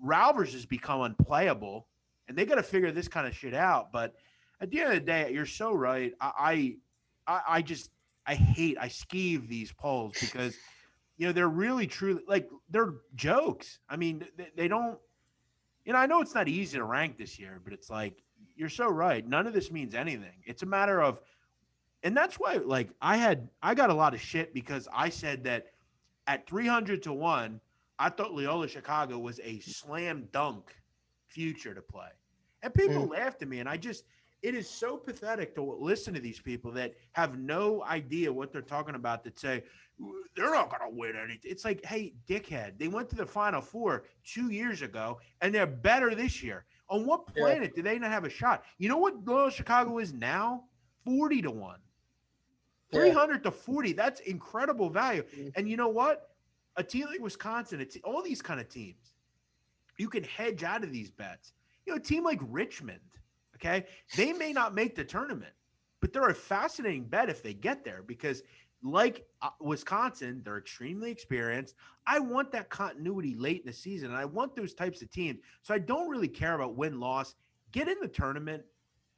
Ralvers has become unplayable, and they got to figure this kind of shit out. But at the end of the day, you're so right. I skeeve these polls because they're really truly like they're jokes. I mean, they don't. I know it's not easy to rank this year, but it's like you're so right. None of this means anything. It's a matter of, and that's why like I got a lot of shit because I said that at 300 to 1, I thought Loyola Chicago was a slam dunk future to play. And people laughed at me. And it is so pathetic to listen to these people that have no idea what they're talking about that say, they're not going to win anything. It's like, hey, dickhead, they went to the Final Four 2 years ago and they're better this year. On what planet do they not have a shot? You know what Loyola Chicago is now? 40 to 1. 300 to 40. That's incredible value. And you know what? A team like Wisconsin, it's all these kind of teams. You can hedge out of these bets. A team like Richmond, okay? They may not make the tournament, but they're a fascinating bet if they get there because like Wisconsin, they're extremely experienced. I want that continuity late in the season, and I want those types of teams. So I don't really care about win-loss. Get in the tournament,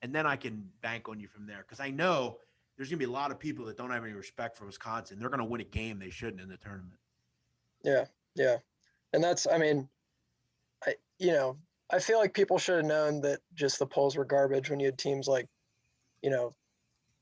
and then I can bank on you from there because I know – there's going to be a lot of people that don't have any respect for Wisconsin. They're going to win a game they shouldn't in the tournament. Yeah. Yeah. And that's, I mean, I feel like people should have known that just the polls were garbage when you had teams like,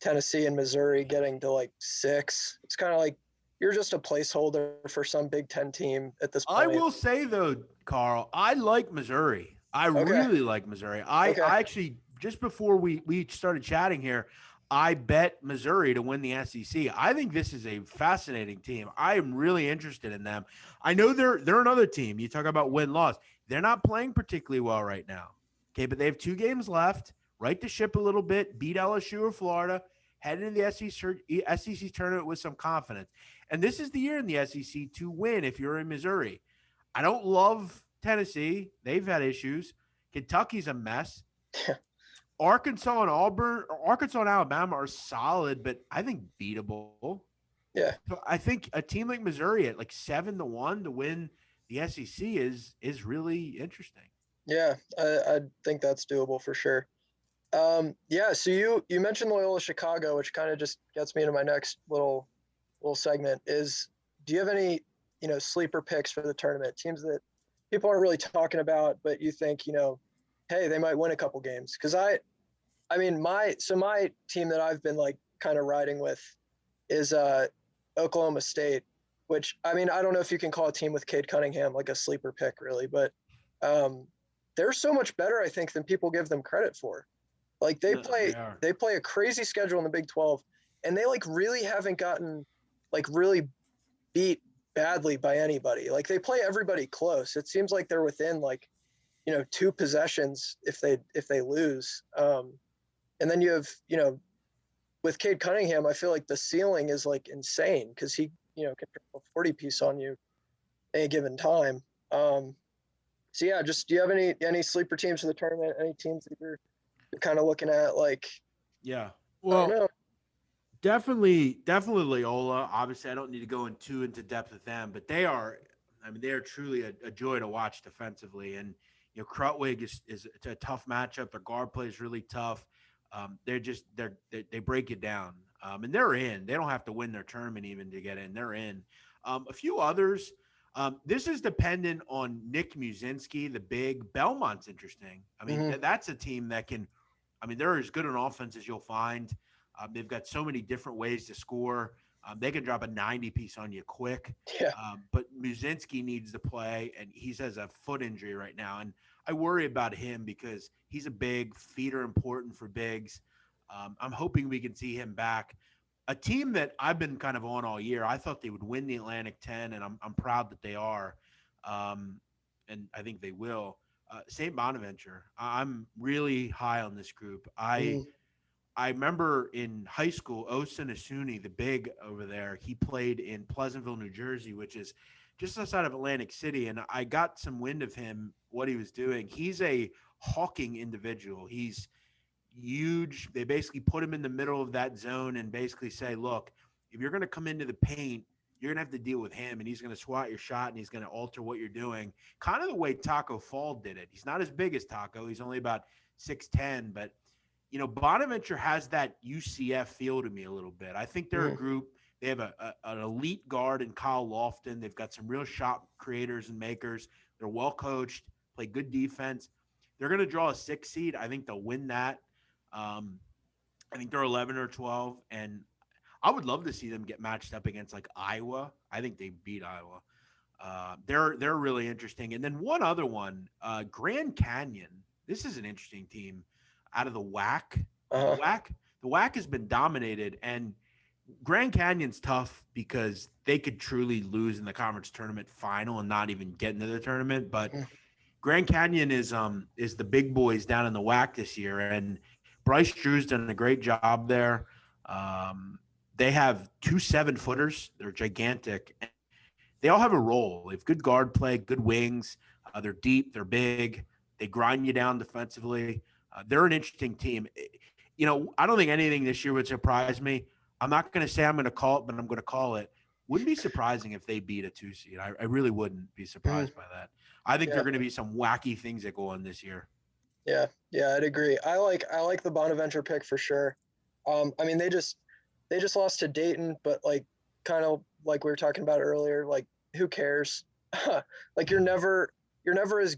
Tennessee and Missouri getting to like 6. It's kind of like you're just a placeholder for some Big Ten team at this point. I will say, though, Karl, I like Missouri. I really like Missouri. I actually, just before we started chatting here, I bet Missouri to win the SEC. I think this is a fascinating team. I am really interested in them. I know they're another team. You talk about win-loss. They're not playing particularly well right now. Okay, but they have 2 games left. Right the ship a little bit, beat LSU or Florida, head into the SEC tournament with some confidence. And this is the year in the SEC to win if you're in Missouri. I don't love Tennessee. They've had issues. Kentucky's a mess. Arkansas and Alabama are solid, but I think beatable. Yeah. So I think a team like Missouri at like 7-1 to win the SEC is really interesting. Yeah, I think that's doable for sure. Yeah, so you mentioned Loyola Chicago, which kind of just gets me into my next little segment. Is do you have any sleeper picks for the tournament? Teams that people aren't really talking about, but you think hey, they might win a couple games. Because I mean, my team that I've been like kind of riding with is Oklahoma State, which I mean, I don't know if you can call a team with Cade Cunningham like a sleeper pick really, but they're so much better, I think, than people give them credit for. Like they play a crazy schedule in the Big 12, and they like really haven't gotten like really beat badly by anybody. Like they play everybody close. It seems like they're within like 2 possessions if they lose. And then you have with Cade Cunningham, I feel like the ceiling is like insane because he can put a 40-piece on you at a given time. So yeah, just do you have any sleeper teams for the tournament? Any teams that you're kind of looking at? Like, yeah, well, definitely Loyola. Obviously, I don't need to go into depth with them, but they are truly a joy to watch defensively. And Krutwig is it's a tough matchup. Their guard play is really tough. They break it down, and they're in. They don't have to win their tournament even to get in. They're in. A few others. This is dependent on Nick Muszynski, the big. Belmont's interesting. I mean, that's a team that can. I mean, they're as good an offense as you'll find. They've got so many different ways to score. They can drop a 90-piece on you quick. Yeah. But Muszynski needs to play, and he has a foot injury right now. And I worry about him because he's a big feeder, important for bigs. I'm hoping we can see him back. A team that I've been kind of on all year, I thought they would win the Atlantic 10, and I'm proud that they are. And I think they will. St. Bonaventure. I'm really high on this group. I remember in high school, Osun Asuni, the big over there, he played in Pleasantville, New Jersey, which is just outside of Atlantic City. And I got some wind of him, what he was doing. He's a hawking individual. He's huge. They basically put him in the middle of that zone and basically say, look, if you're going to come into the paint, you're gonna have to deal with him, and he's gonna swat your shot, and he's gonna alter what you're doing, kind of the way Taco Fall did it. He's not as big as Taco; he's only about 6'10", but Bonaventure has that UCF feel to me a little bit. I think they're a group. They have an elite guard in Kyle Lofton. They've got some real shot creators and makers. They're well coached, play good defense. They're going to draw a 6 seed. I think they'll win that. I think they're 11 or 12, and I would love to see them get matched up against like Iowa. I think they beat Iowa. They're really interesting. And then one other one, Grand Canyon. This is an interesting team out of the WAC. The WAC has been dominated, and Grand Canyon's tough because they could truly lose in the conference tournament final and not even get into the tournament. But Grand Canyon is the big boys down in the WAC this year, and Bryce Drew's done a great job there. They have 2 7-footers. They're gigantic. They all have a role. They have good guard play, good wings. They're deep. They're big. They grind you down defensively. They're an interesting team. I don't think anything this year would surprise me. I'm not going to say I'm going to call it, but I'm going to call it. Wouldn't be surprising if they beat a 2 seed. I really wouldn't be surprised by that. I think there are going to be some wacky things that go on this year. Yeah, I'd agree. I like the Bonaventure pick for sure. I mean, they just lost to Dayton, but like kind of like we were talking about earlier, like who cares? Like you're never as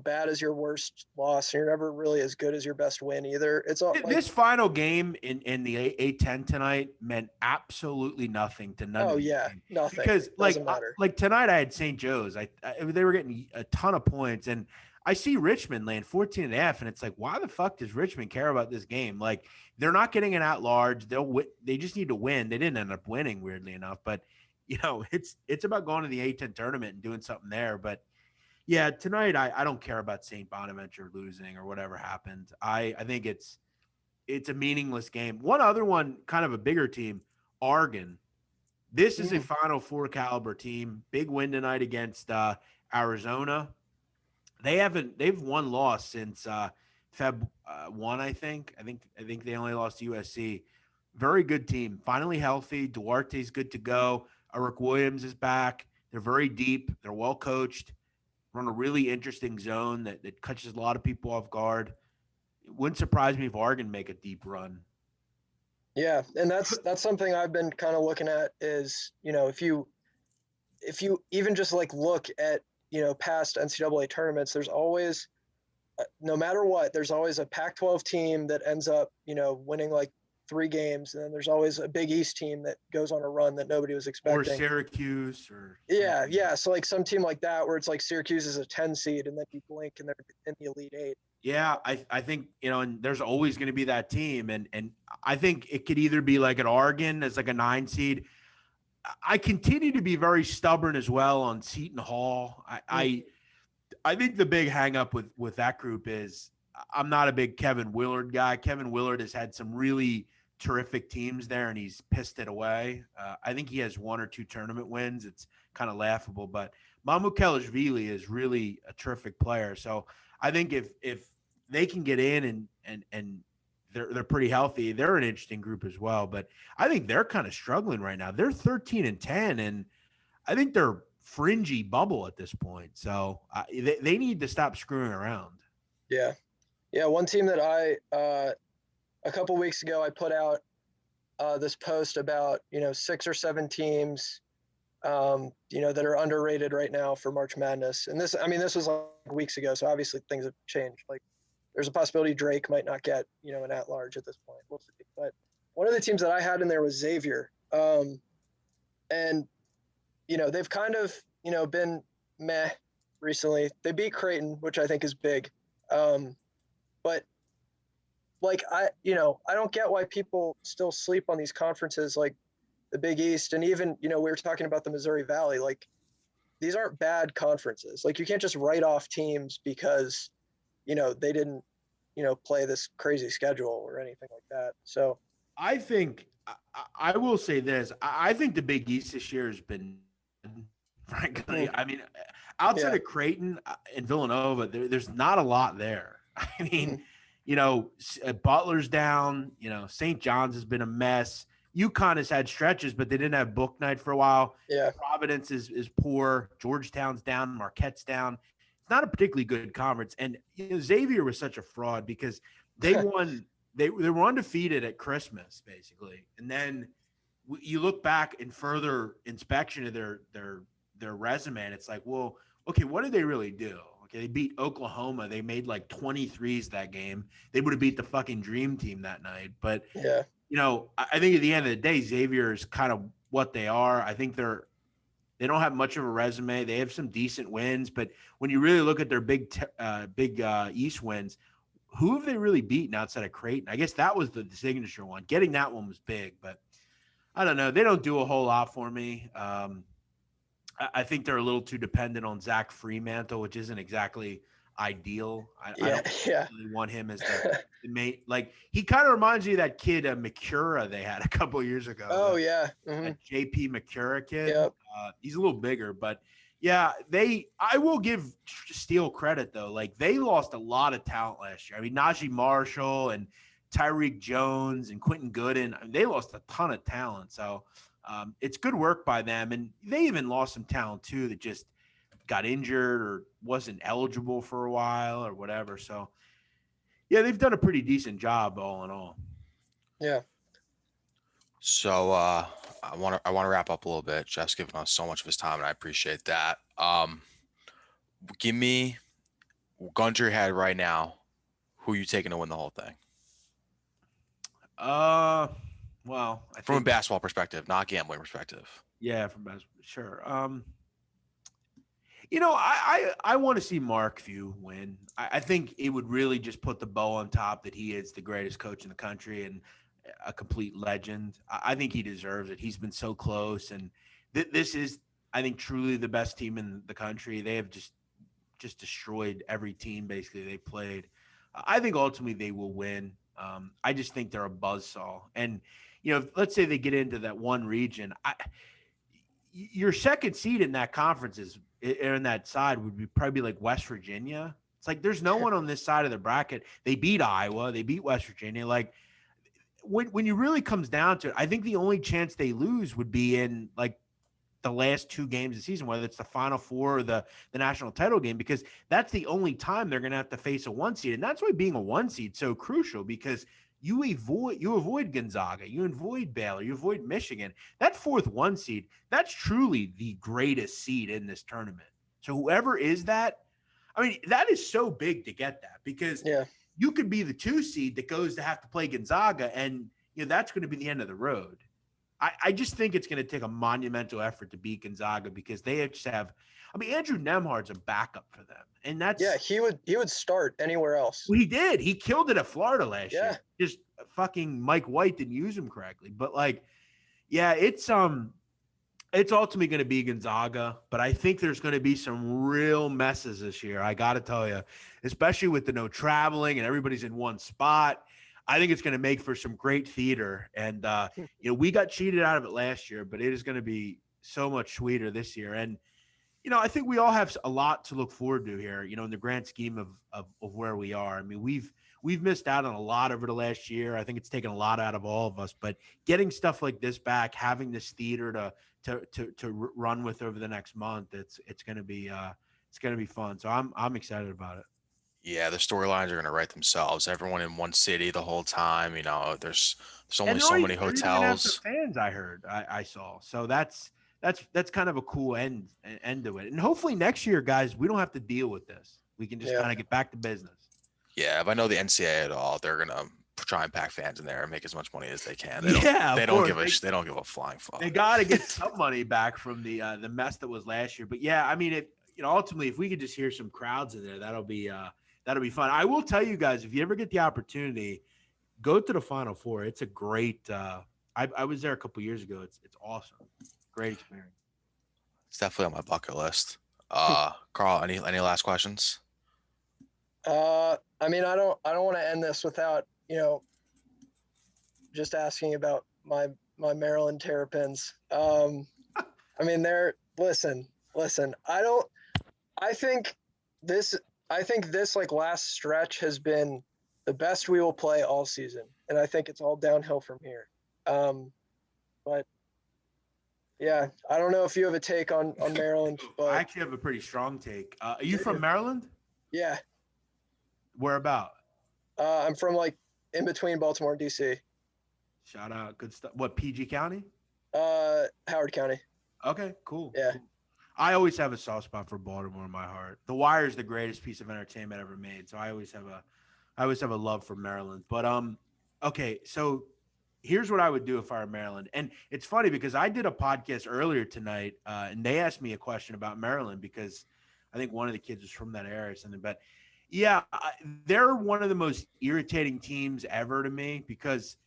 bad as your worst loss, and you're never really as good as your best win either. It's all this final game in the A10 tonight meant absolutely nothing to none. Oh of yeah, nothing. Because like tonight I had St. Joe's. They were getting a ton of points, and I see Richmond laying 14.5, and it's like, why the fuck does Richmond care about this game? Like they're not getting an at-large. They just need to win. They didn't end up winning, weirdly enough, but it's about going to the A10 tournament and doing something there. But yeah, tonight I don't care about St. Bonaventure losing or whatever happened. I think it's a meaningless game. One other one, kind of a bigger team, Oregon. This is a Final Four caliber team. Big win tonight against Arizona. They've one loss since Feb 1, I think. I think they only lost to USC. Very good team. Finally healthy. Duarte's good to go. Eric Williams is back. They're very deep. They're well coached. Run a really interesting zone that catches a lot of people off guard. It wouldn't surprise me if Oregon make a deep run. Yeah, and that's something I've been kind of looking at is, if you even just like look at, past NCAA tournaments, there's always, no matter what, there's always a Pac-12 team that ends up, winning like 3 games, and then there's always a Big East team that goes on a run that nobody was expecting. Or Syracuse, or yeah. So like some team like that, where it's like Syracuse is a 10 seed, and then you blink and they're in the Elite 8. Yeah, I think and there's always going to be that team, and I think it could either be like an Oregon as like a 9 seed. I continue to be very stubborn as well on Seton Hall. I think the big hang up with that group is I'm not a big Kevin Willard guy. Kevin Willard has had some really terrific teams there, and he's pissed it away. I think he has 1 or 2 tournament wins. It's kind of laughable, but Mamukelashvili is really a terrific player. So I think if they can get in and they're pretty healthy, they're an interesting group as well. But I think they're kind of struggling right now. They're 13-10, and I think they're fringy bubble at this point. So they need to stop screwing around. Yeah. One team that a couple weeks ago, I put out this post about, 6 or 7 teams, that are underrated right now for March Madness. And this was like weeks ago, so obviously things have changed. Like there's a possibility Drake might not get, an at-large at this point. We'll see. But one of the teams that I had in there was Xavier. And, they've kind of, been meh recently. They beat Creighton, which I think is big. But like, I don't get why people still sleep on these conferences like the Big East. And even, we were talking about the Missouri Valley, like these aren't bad conferences. Like you can't just write off teams because, they didn't, play this crazy schedule or anything like that. So I think I will say this. I think the Big East this year has been, frankly, I mean, outside of Creighton and Villanova, there's not a lot there. I mean, Butler's down, St. John's has been a mess. UConn has had stretches, but they didn't have book night for a while. Yeah. Providence is poor. Georgetown's down. Marquette's down. It's not a particularly good conference. And Xavier was such a fraud because they won. They were undefeated at Christmas, basically. And then you look back in further inspection of their resume, and it's like, well, okay, what did they really do? Okay, they beat Oklahoma. They made like 23s that game. They would have beat the fucking dream team that night. But Yeah. I think at the end of the day, Xavier is kind of what they are. I think they don't have much of a resume. They have some decent wins, but when you really look at their big East wins, who have they really beaten outside of Creighton? I guess that was the signature one. Getting that one was big, but I don't know. They don't do a whole lot for me. I think they're a little too dependent on Zach Fremantle, which isn't exactly ideal. I don't really want him as the mate. Like, he kind of reminds me of that kid Makura they had a couple of years ago. Oh, yeah. That JP Makura kid. Yep. He's a little bigger, but yeah, I will give Steele credit though. Like, they lost a lot of talent last year. I mean, Najee Marshall and Tyreek Jones and Quentin Gooden, I mean, they lost a ton of talent. So it's good work by them. And they even lost some talent too that just got injured or wasn't eligible for a while or whatever. So yeah, they've done a pretty decent job all in all. Yeah. So I want to wrap up a little bit. Jeff's given us so much of his time, and I appreciate that. Give me gun to your head right now. Who are you taking to win the whole thing? Well, from a basketball perspective, not gambling perspective. Yeah, from basketball, sure. I want to see Mark Few win. I think it would really just put the bow on top that he is the greatest coach in the country and a complete legend. I think he deserves it. He's been so close, and this is, I think, truly the best team in the country. They have just destroyed every team basically they played. I think ultimately they will win. I just think they're a buzzsaw, and let's say they get into that one region. Your second seed in that conference in that side would be probably like West Virginia. It's like there's no one on this side of the bracket. They beat Iowa, they beat West Virginia. Like when you really comes down to it, I think the only chance they lose would be in like the last two games of the season, whether it's the Final Four or the national title game, because that's the only time they're going to have to face a one seed. And that's why being a one seed so crucial, because you avoid Gonzaga, you avoid Baylor, you avoid Michigan. That fourth one seed, that's truly the greatest seed in this tournament. So whoever is that, I mean, that is so big to get that, because you could be the 2 seed that goes to have to play Gonzaga, and that's going to be the end of the road. I just think it's going to take a monumental effort to beat Gonzaga, because they just have. I mean, Andrew Nembhard's a backup for them, and that's he would start anywhere else. Well, he did. He killed it at Florida last year. Just fucking Mike White didn't use him correctly, but it's ultimately going to be Gonzaga, but I think there's going to be some real messes this year. I got to tell you, especially with the no traveling and everybody's in one spot. I think it's going to make for some great theater. And, we got cheated out of it last year, but it is going to be so much sweeter this year. And, I think we all have a lot to look forward to here, in the grand scheme of where we are. I mean, we've missed out on a lot over the last year. I think it's taken a lot out of all of us, but getting stuff like this back, having this theater to run with over the next month, it's going to be fun. So I'm excited about it. Yeah, the storylines are going to write themselves. Everyone in one city the whole time. There's only so many hotels. Fans, I heard, I saw. So that's kind of a cool end to it. And hopefully next year, guys, we don't have to deal with this. We can just kind of get back to business. Yeah, if I know the NCAA at all, they're going to try and pack fans in there and make as much money as they can. They don't give a flying fuck. They got to get some money back from the mess that was last year. But yeah, I mean, ultimately, if we could just hear some crowds in there, that'll be fun. I will tell you guys, if you ever get the opportunity, go to the Final Four. It's a great. I was there a couple years ago. It's awesome. Great experience. It's definitely on my bucket list. Karl, any last questions? I mean, I don't want to end this without, just asking about my Maryland Terrapins. I mean, listen, I think this like last stretch has been the best we will play all season. And I think it's all downhill from here. But yeah, I don't know if you have a take on Maryland, I but actually have a pretty strong take. Are you from Maryland? yeah, Where about? I'm from like in between Baltimore and DC, Shout out, good stuff. What, PG County? Howard County. Okay, cool. Yeah. Cool. I always have a soft spot for Baltimore in my heart. The Wire is the greatest piece of entertainment ever made, so I always have a love for Maryland. But okay, so here's what I would do if I were Maryland. And it's funny because I did a podcast earlier tonight, and they asked me a question about Maryland because I think one of the kids was from that area or something. But yeah, they're one of the most irritating teams ever to me because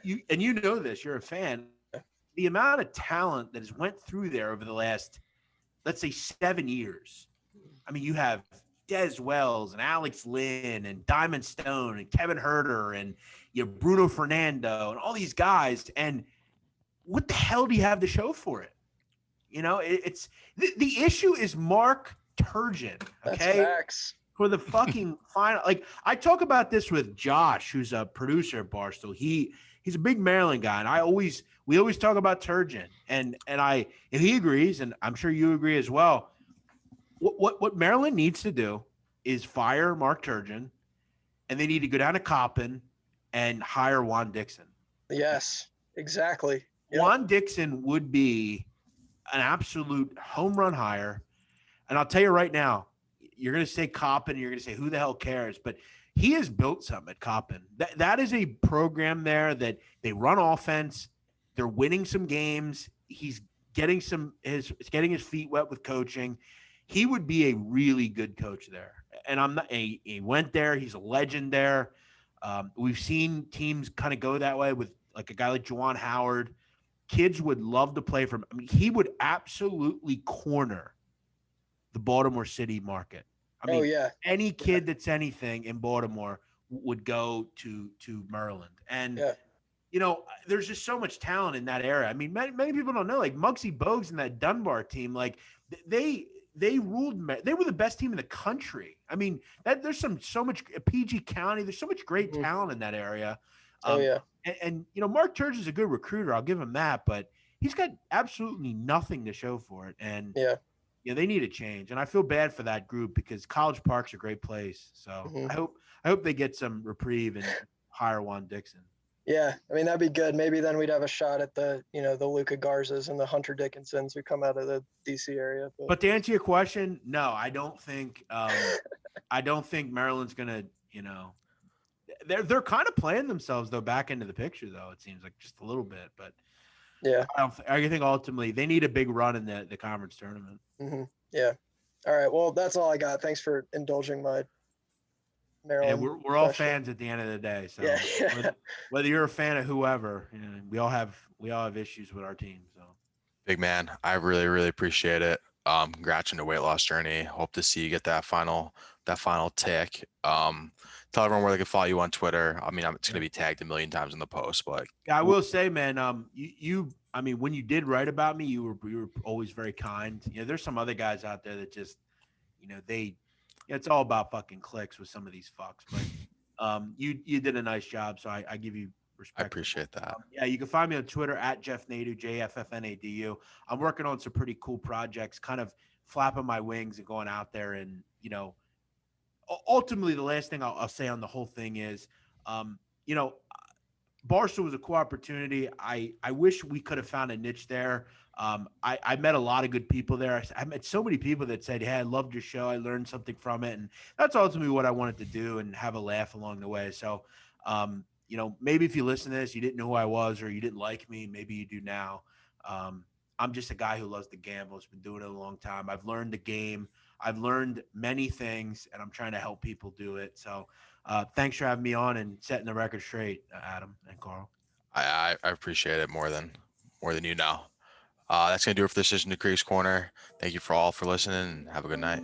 you know this, you're a fan. The amount of talent that has went through there over the last, let's say, 7 years. I mean, you have Des Wells and Alex Lynn and Diamond Stone and Kevin Herter and Bruno Fernando and all these guys. And what the hell do you have to show for it? It's the issue is Mark Turgeon. Okay. That's facts. For the fucking final. Like, I talk about this with Josh, who's a producer at Barstool. He's a big Maryland guy, and we always talk about Turgeon, and he agrees, and I'm sure you agree as well. What Maryland needs to do is fire Mark Turgeon, and they need to go down to Coppin and hire Juan Dixon. Yes, exactly. Yep. Juan Dixon would be an absolute home run hire, and I'll tell you right now, you're going to say Coppin, and you're going to say who the hell cares, but he has built something at Coppin. That is a program there that they run offense. They're winning some games. He's getting his feet wet with coaching. He would be a really good coach there. And he went there. He's a legend there. We've seen teams kind of go that way with like a guy like Juwan Howard. Kids would love to play for him. I mean, he would absolutely corner the Baltimore City market. I mean, any kid that's anything in Baltimore would go to Maryland. And, there's just so much talent in that area. I mean, many people don't know, like Muggsy Bogues and that Dunbar team, like they ruled. They were the best team in the country. I mean, there's so much PG County. There's so much great talent in that area. And Mark Turgeon's a good recruiter. I'll give him that, but he's got absolutely nothing to show for it. And they need a change, and I feel bad for that group because College Park's a great place. So I hope they get some reprieve and hire Juan Dixon. Yeah, I mean that'd be good. Maybe then we'd have a shot at the the Luka Garzas and the Hunter Dickinsons who come out of the DC area. But to answer your question, no, I don't think Maryland's gonna. They're kind of playing themselves though back into the picture though. It seems like just a little bit, but. Yeah, I think ultimately they need a big run in the conference tournament. Mm-hmm. Yeah. All right. Well, that's all I got. Thanks for indulging my Maryland. Yeah, we're all fans at the end of the day. So whether you're a fan of whoever, we all have issues with our team. So big man, I really, really appreciate it. Congrats on your weight loss journey. Hope to see you get that final tick. Tell everyone where they can follow you on Twitter. I mean, it's going to be tagged a million times in the post, but I will say, man, I mean, when you did write about me, you were always very kind. There's some other guys out there that just, it's all about fucking clicks with some of these fucks, but you did a nice job. So I give you respect. I appreciate that. Yeah. You can find me on Twitter at Jeff Nadu, JFFNADU. I'm working on some pretty cool projects, kind of flapping my wings and going out there and, ultimately, the last thing I'll say on the whole thing is, Barstool was a cool opportunity. I wish we could have found a niche there. I met a lot of good people there. I met so many people that said, hey, I loved your show. I learned something from it. And that's ultimately what I wanted to do and have a laugh along the way. So, maybe if you listen to this, you didn't know who I was or you didn't like me. Maybe you do now. I'm just a guy who loves to gamble. Has been doing it a long time. I've learned the game. I've learned many things, and I'm trying to help people do it. So thanks for having me on and setting the record straight, Adam and Karl. I appreciate it more than you know. That's going to do it for this edition of Kriegs Korner. Thank you for listening, and have a good night.